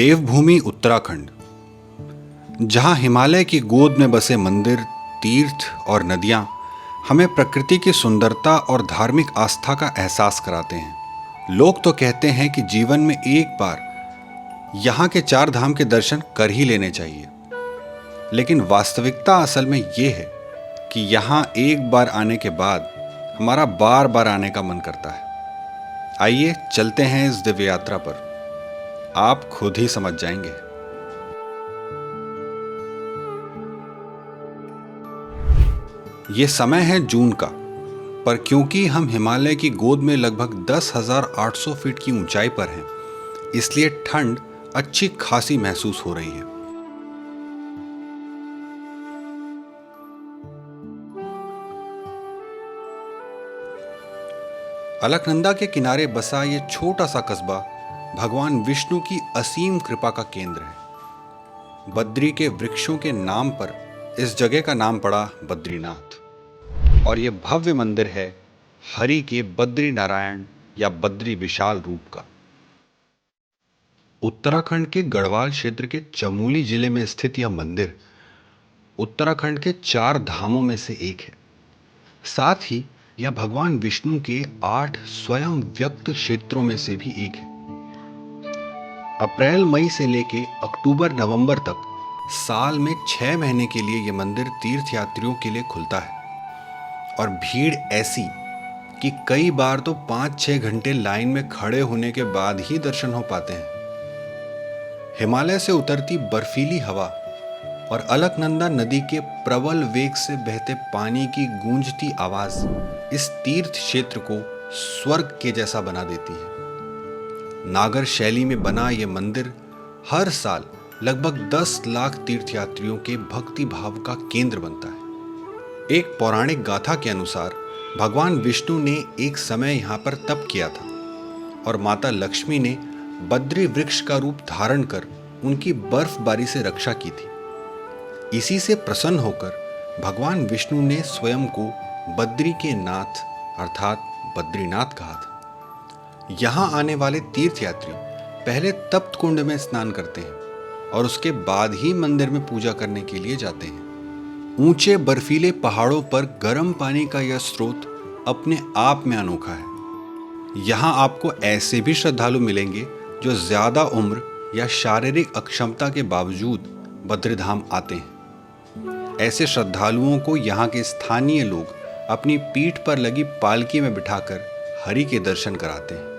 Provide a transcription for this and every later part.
देवभूमि उत्तराखंड, जहां हिमालय की गोद में बसे मंदिर, तीर्थ और नदियां हमें प्रकृति की सुंदरता और धार्मिक आस्था का एहसास कराते हैं। लोग तो कहते हैं कि जीवन में एक बार यहां के चार धाम के दर्शन कर ही लेने चाहिए, लेकिन वास्तविकता असल में ये है कि यहां एक बार आने के बाद हमारा बार बार आने का मन करता है। आइए चलते हैं इस दिव्य यात्रा पर, आप खुद ही समझ जाएंगे। ये समय है जून का, पर क्योंकि हम हिमालय की गोद में लगभग 10,800 फीट की ऊंचाई पर हैं, इसलिए ठंड अच्छी खासी महसूस हो रही है। अलकनंदा के किनारे बसा ये छोटा सा कस्बा भगवान विष्णु की असीम कृपा का केंद्र है। बद्री के वृक्षों के नाम पर इस जगह का नाम पड़ा बद्रीनाथ, और ये भव्य मंदिर है हरि के बद्री नारायण या बद्री विशाल रूप का। उत्तराखंड के गढ़वाल क्षेत्र के चमोली जिले में स्थित यह मंदिर उत्तराखंड के चार धामों में से एक है। साथ ही यह भगवान विष्णु के 8 स्वयं व्यक्त क्षेत्रों में से भी एक है। अप्रैल मई से लेके अक्टूबर नवंबर तक साल में 6 महीने के लिए यह मंदिर तीर्थयात्रियों के लिए खुलता है, और भीड़ ऐसी कि कई बार तो 5-6 घंटे लाइन में खड़े होने के बाद ही दर्शन हो पाते हैं। हिमालय से उतरती बर्फीली हवा और अलकनंदा नदी के प्रबल वेग से बहते पानी की गूंजती आवाज इस तीर्थ क्षेत्र को स्वर्ग के जैसा बना देती है। नागर शैली में बना यह मंदिर हर साल लगभग 10 लाख तीर्थयात्रियों के भक्ति भाव का केंद्र बनता है। एक पौराणिक गाथा के अनुसार भगवान विष्णु ने एक समय यहाँ पर तप किया था, और माता लक्ष्मी ने बद्री वृक्ष का रूप धारण कर उनकी बर्फबारी से रक्षा की थी। इसी से प्रसन्न होकर भगवान विष्णु ने स्वयं को बद्री के नाथ अर्थात बद्रीनाथ कहा था। यहाँ आने वाले तीर्थयात्री पहले तप्त कुंड में स्नान करते हैं और उसके बाद ही मंदिर में पूजा करने के लिए जाते हैं। ऊंचे बर्फीले पहाड़ों पर गर्म पानी का यह स्रोत अपने आप में अनोखा है। यहाँ आपको ऐसे भी श्रद्धालु मिलेंगे जो ज्यादा उम्र या शारीरिक अक्षमता के बावजूद बद्रीधाम आते हैं। ऐसे श्रद्धालुओं को यहाँ के स्थानीय लोग अपनी पीठ पर लगी पालकी में बिठाकर हरि के दर्शन कराते हैं।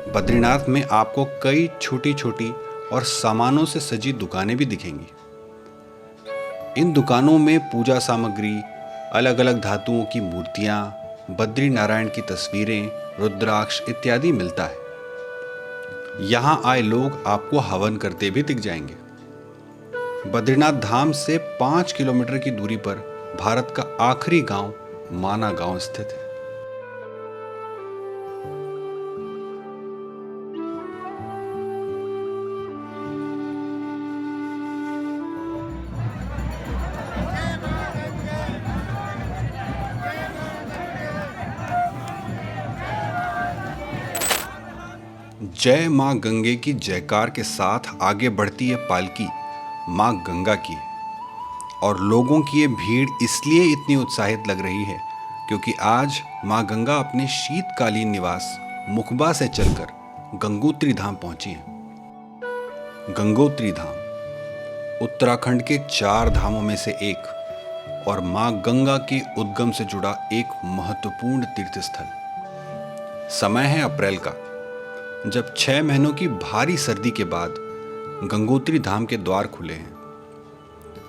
बद्रीनाथ में आपको कई छोटी छोटी और सामानों से सजी दुकानें भी दिखेंगी। इन दुकानों में पूजा सामग्री, अलग अलग धातुओं की मूर्तियां, बद्री नारायण की तस्वीरें, रुद्राक्ष इत्यादि मिलता है। यहां आए लोग आपको हवन करते भी दिख जाएंगे। बद्रीनाथ धाम से 5 किलोमीटर की दूरी पर भारत का आखिरी गांव माना गांव स्थित है। जय मां गंगे की जयकार के साथ आगे बढ़ती ये पालकी मां गंगा की है, और लोगों की ये भीड़ इसलिए इतनी उत्साहित लग रही है क्योंकि आज मां गंगा अपने शीतकालीन निवास मुखबा से चलकर गंगोत्री धाम पहुंची हैं। गंगोत्री धाम उत्तराखंड के 4 धामों में से एक और मां गंगा के उद्गम से जुड़ा एक महत्वपूर्ण तीर्थस्थल। समय है अप्रैल का, जब 6 महीनों की भारी सर्दी के बाद गंगोत्री धाम के द्वार खुले हैं।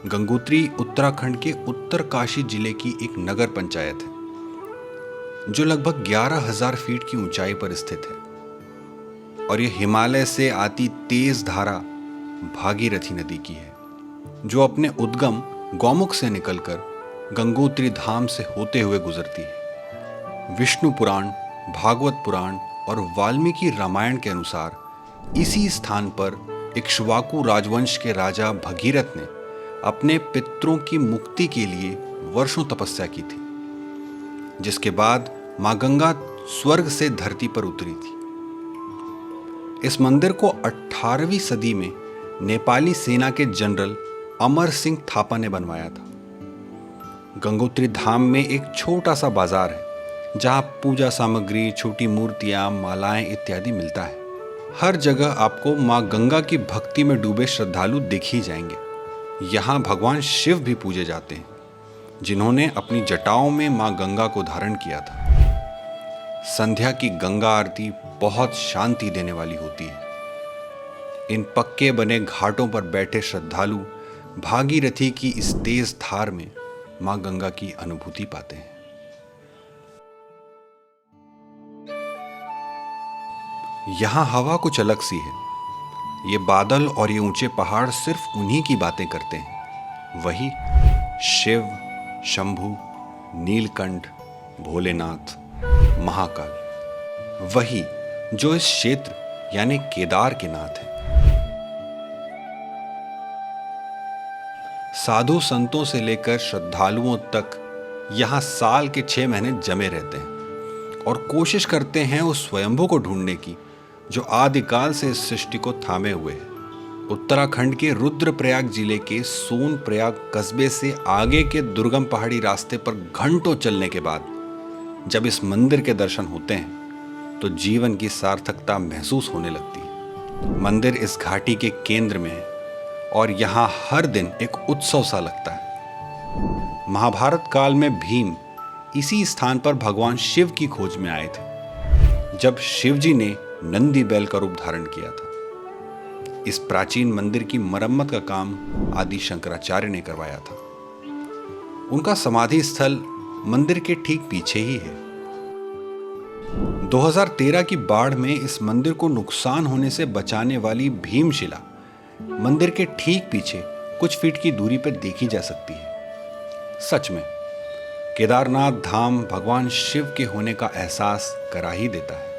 गंगोत्री उत्तराखंड के उत्तरकाशी जिले की एक नगर पंचायत है जो लगभग 11,000 फीट की ऊंचाई पर स्थित है, और यह हिमालय से आती तेज धारा भागीरथी नदी की है, जो अपने उद्गम गौमुख से निकलकर गंगोत्री धाम से होते हुए गुजरती है। विष्णु पुराण, भागवत पुराण और वाल्मीकि रामायण के अनुसार इसी स्थान पर इक्ष्वाकु राजवंश के राजा भगीरथ ने अपने पितरों की मुक्ति के लिए वर्षों तपस्या की थी, जिसके बाद मां गंगा स्वर्ग से धरती पर उतरी थी। इस मंदिर को 18वीं सदी में नेपाली सेना के जनरल अमर सिंह थापा ने बनवाया था। गंगोत्री धाम में एक छोटा सा बाजार है जहां पूजा सामग्री, छोटी मूर्तियां, मालाएं इत्यादि मिलता है। हर जगह आपको मां गंगा की भक्ति में डूबे श्रद्धालु दिख ही जाएंगे। यहाँ भगवान शिव भी पूजे जाते हैं, जिन्होंने अपनी जटाओं में मां गंगा को धारण किया था। संध्या की गंगा आरती बहुत शांति देने वाली होती है। इन पक्के बने घाटों पर बैठे श्रद्धालु भागीरथी की इस तेज धार में मां गंगा की अनुभूति पाते हैं। यहां हवा कुछ अलग सी है। ये बादल और ये ऊंचे पहाड़ सिर्फ उन्हीं की बातें करते हैं। वही शिव, शंभु, नीलकंठ, भोलेनाथ, महाकाल, वही जो इस क्षेत्र यानी केदार के नाथ हैं। साधु संतों से लेकर श्रद्धालुओं तक यहां साल के 6 महीने जमे रहते हैं और कोशिश करते हैं उस स्वयंभू को ढूंढने की जो आदिकाल से इस सृष्टि को थामे हुए है। उत्तराखंड के रुद्रप्रयाग जिले के सोनप्रयाग कस्बे से आगे के दुर्गम पहाड़ी रास्ते पर घंटों चलने के बाद जब इस मंदिर के दर्शन होते हैं तो जीवन की सार्थकता महसूस होने लगती है। मंदिर इस घाटी के केंद्र में है और यहाँ हर दिन एक उत्सव सा लगता है। महाभारत काल में भीम इसी स्थान पर भगवान शिव की खोज में आए थे जब शिव जी ने नंदी बैल का रूप धारण किया था। इस प्राचीन मंदिर की मरम्मत का काम आदि शंकराचार्य ने करवाया था। उनका समाधि स्थल मंदिर के ठीक पीछे ही है। 2013 की बाढ़ में इस मंदिर को नुकसान होने से बचाने वाली भीमशिला मंदिर के ठीक पीछे कुछ फीट की दूरी पर देखी जा सकती है। सच में केदारनाथ धाम भगवान शिव के होने का एहसास करा ही देता है।